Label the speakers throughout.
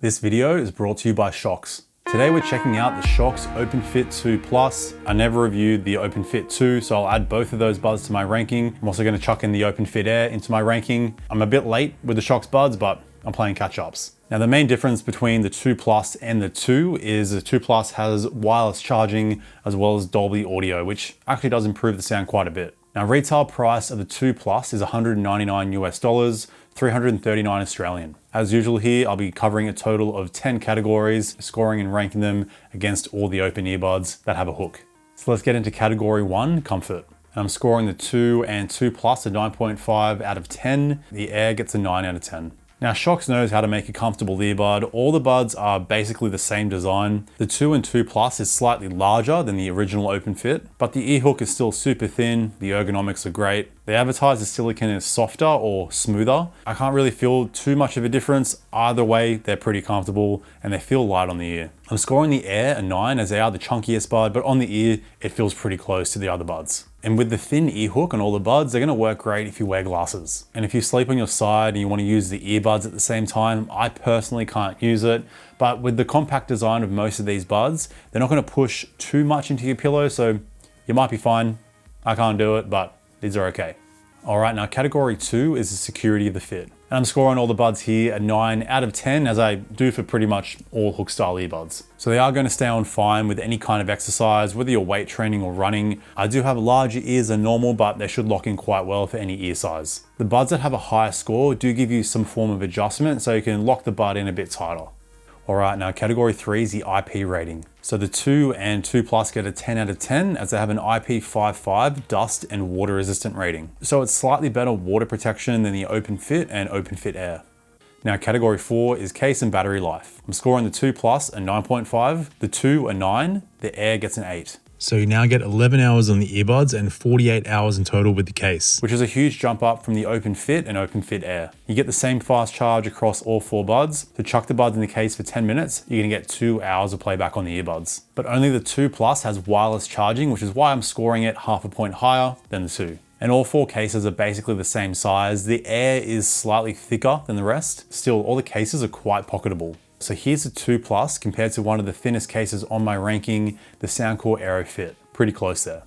Speaker 1: This video is brought to you by Shokz. Today we're checking out the Shokz OpenFit 2 Plus. I never reviewed the OpenFit 2, so I'll add both of those buds to my ranking. I'm also going to chuck in the OpenFit Air into my ranking. I'm a bit late with the Shokz buds, but I'm playing catch-ups. Now the main difference between the 2 Plus and the 2 is the 2 Plus has wireless charging as well as Dolby audio, which actually does improve the sound quite a bit. Now retail price of the 2 Plus is $199 US, 339 Australian. As usual here, I'll be covering a total of 10 categories, scoring and ranking them against all the open earbuds that have a hook. So let's get into category 1, comfort. And I'm scoring the 2 and 2 Plus a 9.5 out of 10. The Air gets a 9 out of 10. Now Shokz knows how to make a comfortable earbud. All the buds are basically the same design. The 2 and 2 Plus is slightly larger than the original OpenFit, but the ear hook is still super thin. The ergonomics are great. They advertise the silicone is softer or smoother. I can't really feel too much of a difference. Either way, they're pretty comfortable and they feel light on the ear. I'm scoring the Air a 9 as they are the chunkiest bud, but on the ear, it feels pretty close to the other buds. And with the thin ear hook on all the buds, they're gonna work great if you wear glasses. And if you sleep on your side and you wanna use the earbuds at the same time, I personally can't use it. But with the compact design of most of these buds, they're not gonna push too much into your pillow, so you might be fine. I can't do it, but these are okay. All right, now category 2 is the security of the fit. And I'm scoring all the buds here a 9 out of 10, as I do for pretty much all hook style earbuds. So they are going to stay on fine with any kind of exercise, whether you're weight training or running. I do have larger ears than normal, but they should lock in quite well for any ear size. The buds that have a higher score do give you some form of adjustment, so you can lock the bud in a bit tighter. All right, now category 3 is the IP rating. So the 2 and 2 Plus get a 10 out of 10 as they have an IP55 dust and water resistant rating. So it's slightly better water protection than the OpenFit and OpenFit Air. Now category 4 is case and battery life. I'm scoring the 2 Plus a 9.5, the 2 a 9, the Air gets an 8. So you now get 11 hours on the earbuds and 48 hours in total with the case, which is a huge jump up from the OpenFit and OpenFit Air. You get the same fast charge across all 4 buds. To chuck the buds in the case for 10 minutes, you're gonna get 2 hours of playback on the earbuds. But only the 2 Plus has wireless charging, which is why I'm scoring it half a point higher than the 2. And all 4 cases are basically the same size. The Air is slightly thicker than the rest. Still, all the cases are quite pocketable. So here's the 2 Plus compared to one of the thinnest cases on my ranking, the Soundcore AeroFit. Pretty close there.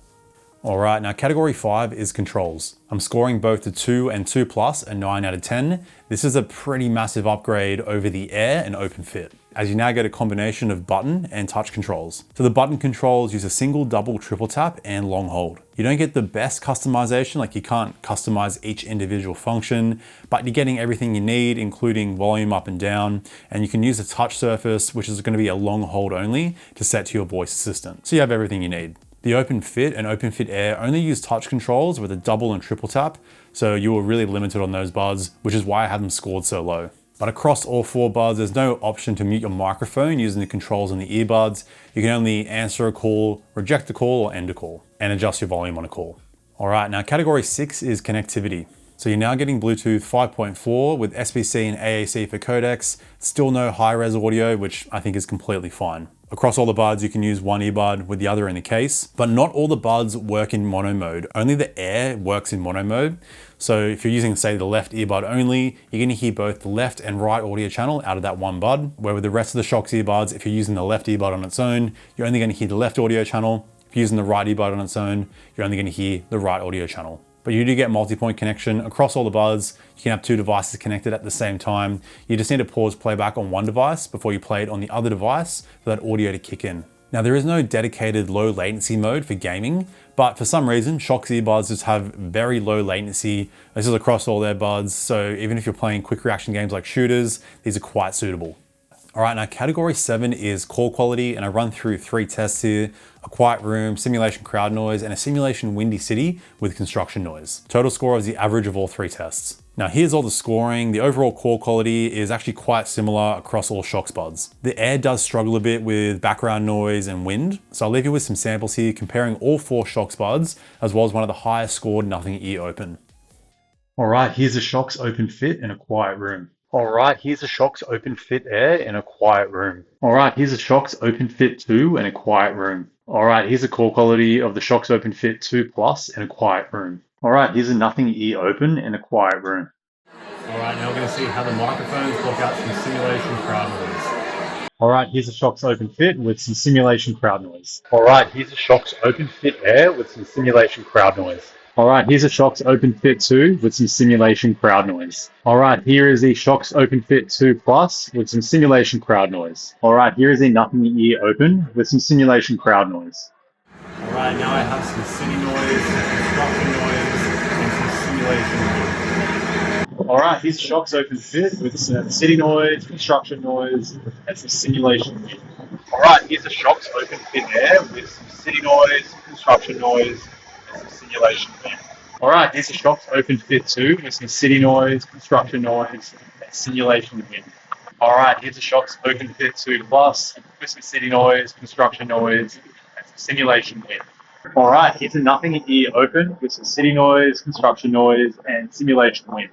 Speaker 1: All right, now category 5 is controls. I'm scoring both the 2 and 2 Plus a 9 out of 10. This is a pretty massive upgrade over the Air and OpenFit, as you now get a combination of button and touch controls. So the button controls use a single, double, triple tap and long hold. You don't get the best customization, like you can't customize each individual function, but you're getting everything you need, including volume up and down, and you can use a touch surface, which is gonna be a long hold only, to set to your voice assistant. So you have everything you need. The OpenFit and OpenFit Air only use touch controls with a double and triple tap, so you were really limited on those buds, which is why I have them scored so low. But across all 4 buds, there's no option to mute your microphone using the controls on the earbuds. You can only answer a call, reject a call, or end a call, and adjust your volume on a call. All right, now category 6 is connectivity. So you're now getting Bluetooth 5.4 with SBC and AAC for codecs, still no high-res audio, which I think is completely fine. Across all the buds, you can use one earbud with the other in the case, but not all the buds work in mono mode. Only the Air works in mono mode. So if you're using, say, the left earbud only, you're gonna hear both the left and right audio channel out of that one bud, where with the rest of the Shokz earbuds, if you're using the left earbud on its own, you're only gonna hear the left audio channel. If you're using the right earbud on its own, you're only gonna hear the right audio channel. But you do get multi-point connection across all the buds. You can have 2 devices connected at the same time. You just need to pause playback on one device before you play it on the other device for that audio to kick in. Now there is no dedicated low latency mode for gaming, but for some reason, Shokz earbuds just have very low latency. This is across all their buds, so even if you're playing quick reaction games like shooters, these are quite suitable. All right, now category 7 is call quality, and I run through 3 tests here: a quiet room, simulation crowd noise, and a simulation windy city with construction noise. Total score is the average of all 3 tests. Now here's all the scoring. The overall call quality is actually quite similar across all Shokz buds. The Air does struggle a bit with background noise and wind, so I'll leave you with some samples here comparing all 4 Shokz buds, as well as one of the highest scored nothing ear open. All right, here's a Shokz OpenFit in a quiet room. All right, here's a Shokz OpenFit Air in a quiet room. All right, here's a Shokz OpenFit 2 in a quiet room. All right, here's the call quality of the Shokz OpenFit 2 Plus in a quiet room. All right, here's a nothing ear open in a quiet room. All right, now we're going to see how the microphones block out some simulation crowd noise. All right, here's a Shocks Open Fit with some simulation crowd noise. All right, here's a Shocks Open Fit Air with some simulation crowd noise. All right, here's a Shocks Open Fit 2 with some simulation crowd noise. All right, here is the Shocks Open Fit 2 Plus with some simulation crowd noise. All right, here is the Nothing Ear Open with some simulation crowd noise. All right, now I have some city noise, construction noise, and some simulation. All right, here's Shocks Open Fit with some city noise, construction noise, and some simulation. All right, here's a Shocks Open Fit Air with some city noise, construction noise, and some simulation. All right, here's a Shocks Open Fit 2 with some city noise, construction noise, and simulation wind. All right, here's a Shocks Open Fit 2 Plus with some city noise, construction noise, and some simulation wind. All right, here's a Nothing Ear Open with some city noise, construction noise, and simulation wind.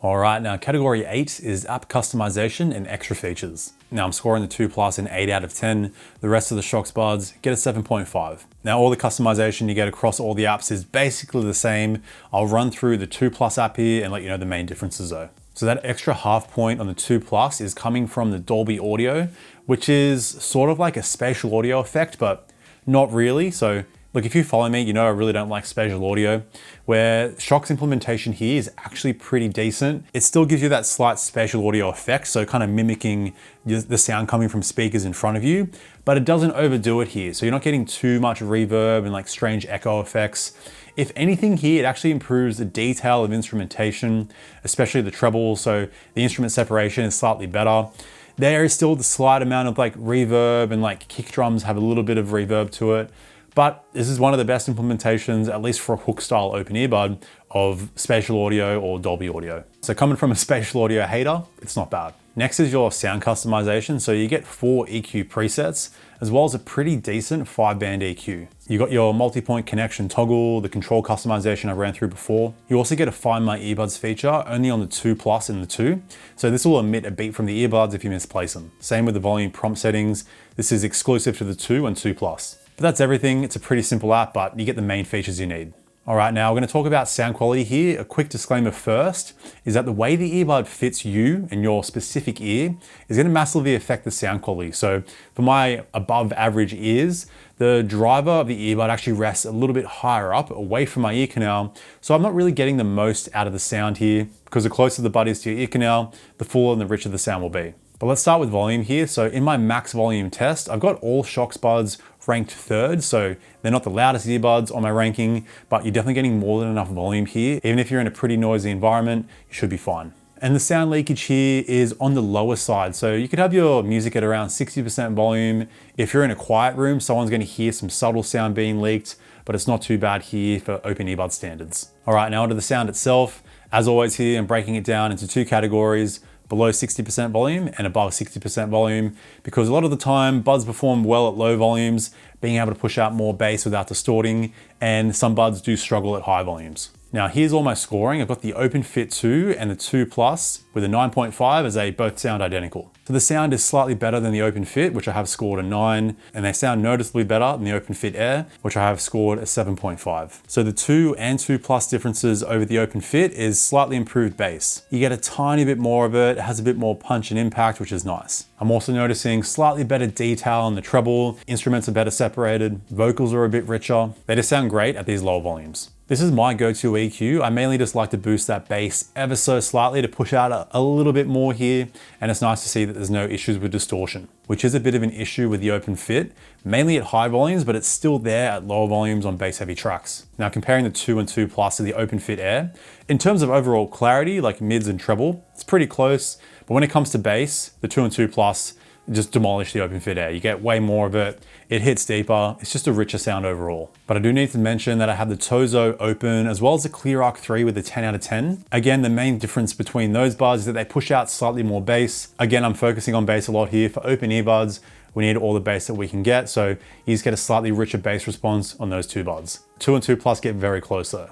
Speaker 1: All right, now category 8 is app customization and extra features. Now I'm scoring the 2 Plus an 8 out of 10. The rest of the Shocks buds get a 7.5. Now all the customization you get across all the apps is basically the same. I'll run through the 2 Plus app here and let you know the main differences though. So that extra half point on the 2 Plus is coming from the Dolby Audio, which is sort of like a spatial audio effect, but not really. So look, if you follow me, you know I really don't like spatial audio, where Shocks implementation here is actually pretty decent. It still gives you that slight spatial audio effect, so kind of mimicking the sound coming from speakers in front of you, but it doesn't overdo it here. So you're not getting too much reverb and like strange echo effects. If anything here, it actually improves the detail of instrumentation, especially the treble, so the instrument separation is slightly better. There is still the slight amount of like reverb and like kick drums have a little bit of reverb to it. But this is one of the best implementations, at least for a hook style open earbud, of spatial audio or Dolby Audio. So coming from a spatial audio hater, it's not bad. Next is your sound customization. So you get 4 EQ presets, as well as a pretty decent 5-band EQ. You got your multi-point connection toggle, the control customization I ran through before. You also get a Find My Earbuds feature only on the 2 Plus and the 2. So this will emit a beat from the earbuds if you misplace them. Same with the volume prompt settings. This is exclusive to the 2 and 2 Plus. But that's everything. It's a pretty simple app, but you get the main features you need. All right, now we're going to talk about sound quality here. A quick disclaimer first is that the way the earbud fits you and your specific ear is going to massively affect the sound quality. So for my above average ears, the driver of the earbud actually rests a little bit higher up away from my ear canal. So I'm not really getting the most out of the sound here, because the closer the bud is to your ear canal, the fuller and the richer the sound will be. But let's start with volume here. So in my max volume test, I've got all Shocks buds ranked 3rd. So they're not the loudest earbuds on my ranking, but you're definitely getting more than enough volume here. Even if you're in a pretty noisy environment, you should be fine. And the sound leakage here is on the lower side. So you could have your music at around 60% volume. If you're in a quiet room, someone's going to hear some subtle sound being leaked, but it's not too bad here for open earbud standards. All right, now onto the sound itself. As always here, I'm breaking it down into 2 categories: below 60% volume and above 60% volume, because a lot of the time buds perform well at low volumes, being able to push out more bass without distorting, and some buds do struggle at high volumes. Now here's all my scoring. I've got the Open Fit 2 and the 2 Plus with a 9.5 as they both sound identical. So the sound is slightly better than the Open Fit, which I have scored a 9, and they sound noticeably better than the Open Fit Air, which I have scored a 7.5. So the 2 and 2 Plus differences over the Open Fit is slightly improved bass. You get a tiny bit more of it, it has a bit more punch and impact, which is nice. I'm also noticing slightly better detail on the treble, instruments are better separated, vocals are a bit richer. They just sound great at these lower volumes. This is my go-to EQ. I mainly just like to boost that bass ever so slightly to push out a little bit more here, and it's nice to see that there's no issues with distortion, which is a bit of an issue with the Open Fit, mainly at high volumes, but it's still there at lower volumes on bass-heavy tracks. Now comparing the 2 and 2 Plus to the Open Fit Air, in terms of overall clarity, like mids and treble, it's pretty close, but when it comes to bass, the 2 and 2 Plus just demolish the Open Fit Air. You get way more of it. It hits deeper. It's just a richer sound overall. But I do need to mention that I have the Tozo Open as well as the ClearArc 3 with a 10 out of 10. Again, the main difference between those buds is that they push out slightly more bass. Again, I'm focusing on bass a lot here. For open earbuds, we need all the bass that we can get. So you just get a slightly richer bass response on those 2 buds. 2 and 2 Plus get very close though.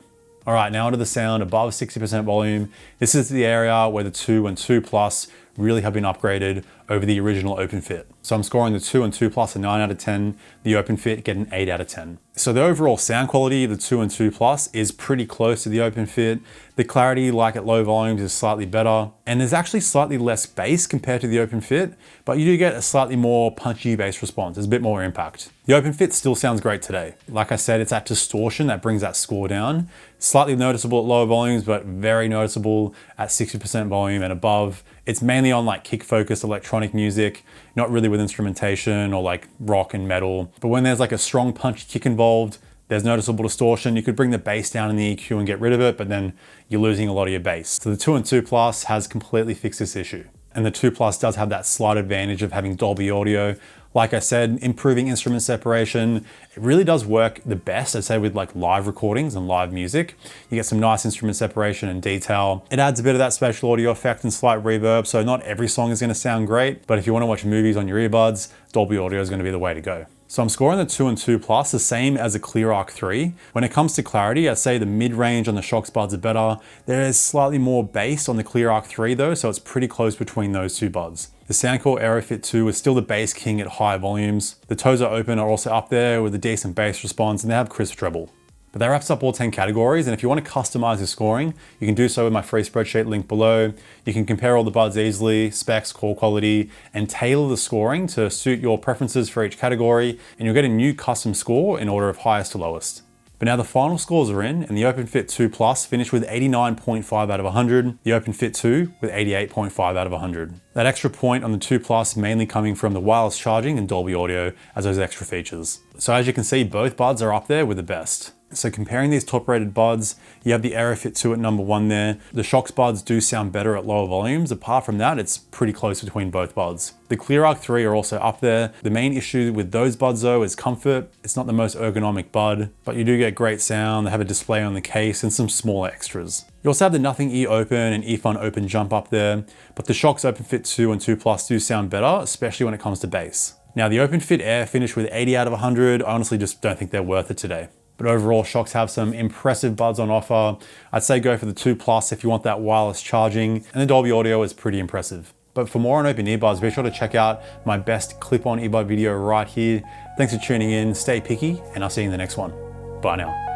Speaker 1: All right, now onto the sound above 60% volume. This is the area where the 2 and 2 Plus really have been upgraded over the original OpenFit. So I'm scoring the 2 and 2 Plus a 9 out of 10. The OpenFit get an 8 out of 10. So the overall sound quality of the 2 and 2 Plus is pretty close to the OpenFit. The clarity, like at low volumes, is slightly better. And there's actually slightly less bass compared to the OpenFit, but you do get a slightly more punchy bass response. There's a bit more impact. The OpenFit still sounds great today. Like I said, it's that distortion that brings that score down. Slightly noticeable at lower volumes, but very noticeable at 60% volume and above. It's mainly on like kick-focused electronic music, not really with instrumentation or like rock and metal. But when there's like a strong punchy kick involved, there's noticeable distortion. You could bring the bass down in the EQ and get rid of it, but then you're losing a lot of your bass. So the 2 and 2 Plus has completely fixed this issue. And the 2 Plus does have that slight advantage of having Dolby Audio. Like I said, improving instrument separation. It really does work the best, I'd say, with like live recordings and live music. You get some nice instrument separation and detail. It adds a bit of that spatial audio effect and slight reverb, so not every song is gonna sound great, but if you wanna watch movies on your earbuds, Dolby Audio is gonna be the way to go. So I'm scoring the 2 and 2 Plus the same as a ClearArc 3. When it comes to clarity, I'd say the mid-range on the Shox buds are better. There is slightly more bass on the ClearArc 3 though, so it's pretty close between those two buds. The Soundcore Aerofit 2 is still the bass king at high volumes. The Tozo Open are also up there with a decent bass response, and they have crisp treble. But that wraps up all 10 categories, and if you want to customize your scoring, you can do so with my free spreadsheet link below. You can compare all the buds easily, specs, call quality, and tailor the scoring to suit your preferences for each category, and you'll get a new custom score in order of highest to lowest. But now the final scores are in, and the OpenFit 2 Plus finished with 89.5 out of 100, the OpenFit 2 with 88.5 out of 100. That extra point on the 2 Plus mainly coming from the wireless charging and Dolby Audio as those extra features. So as you can see, both buds are up there with the best. So comparing these top rated buds, you have the Aerofit 2 at number 1 there. The Shox buds do sound better at lower volumes. Apart from that, it's pretty close between both buds. The ClearArc 3 are also up there. The main issue with those buds though is comfort. It's not the most ergonomic bud, but you do get great sound. They have a display on the case and some small extras. You also have the Nothing E Open and earphone Open Jump up there, but the Shox OpenFit 2 and 2 Plus do sound better, especially when it comes to bass. Now the OpenFit Air finished with 80 out of 100. I honestly just don't think they're worth it today. But overall, Shox have some impressive buds on offer. I'd say go for the 2 Plus if you want that wireless charging, and the Dolby Audio is pretty impressive. But for more on open earbuds, be sure to check out my best clip-on earbud video right here. Thanks for tuning in, stay picky, and I'll see you in the next one. Bye now.